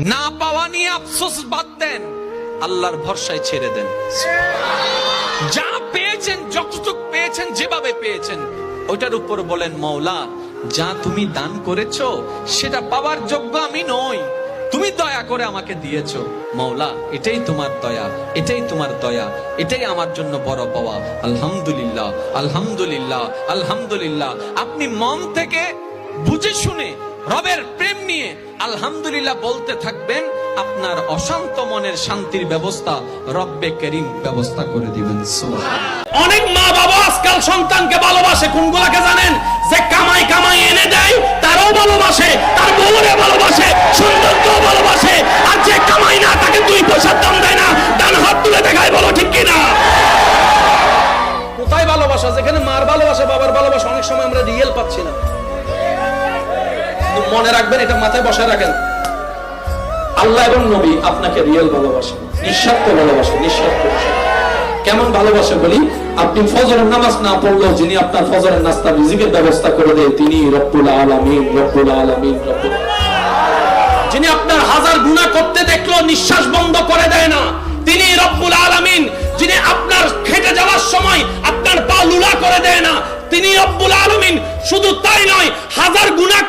না পাওয়া নিয়ে আফসোস বাদ দেন, আল্লাহর ভরসায় ছেড়ে দেন। যা পেয়েছেন, যতটুকু পেয়েছেন, যেভাবে পেয়েছেন, ওটার উপর বলেন মওলা যা তুমি দান করেছো সেটা পাওয়ার যোগ্য আমি নই, তুমি দয়া করে আমাকে দিয়েছো মওলা, এটাই তোমার দয়া, এটাই তোমার দয়া, এটাই আমার জন্য বড় পাওয়া। আলহামদুলিল্লাহ, আলহামদুলিল্লাহ, আলহামদুলিল্লাহ। আপনি মন থেকে বুঝে শুনে রবের প্রেম নিয়ে আলহামদুলিল্লাহ বলতে থাকবেন, আপনার অশান্ত মনের শান্তির ব্যবস্থা রব্বে করিম ব্যবস্থা করে দিবেন। সুবহানাল্লাহ। অনেক মা বাবা আজকাল সন্তানকে ভালোবাসে কোনগুলাকে জানেন? যে কামাই কামাই এনে দেয় তারও ভালোবাসে, তার বউরে ভালোবাসে, সৌন্দর্যও ভালোবাসে, আর যে কামাই না তাকে 2 পয়সার দাম দেয় না, ডান হাত তুলে দেখায়, বলো ঠিক কিনা? কোথায় ভালোবাসা? যেখানে মার ভালোবাসা, বাবার ভালোবাসা অনেক সময় আমরা রিয়েল পাচ্ছি না। মনে রাখবেন, এটা মাথায় বসায় রাখেন, আল্লাহ এবং নবী আপনাকে রিয়েল ভালোবাসে, নিঃস্বার্থ ভালোবাসে, নিঃস্বার্থ। কেমন ভালোবাসে বলি, আপনি ফজরের নামাজ না পড়লেও যিনি আপনার ফজরের নাস্তা রিজিকের ব্যবস্থা করে দেয় তিনি রব্বুল আলামিন, রব্বুল আলামিন, রব্বুল আলামিন। যিনি আপনার হাজার গুনাহ করতে দেখলো নিঃশ্বাস বন্ধ করে দেয় না তিনি রব্বুল আলামিন। যিনি আপনার খেটে যাওয়ার সময় আপনার পা লুলা করে দেয় না তিনি রব্বুল আলামিন। শুধু তাই নয়, হাজার গুনাহ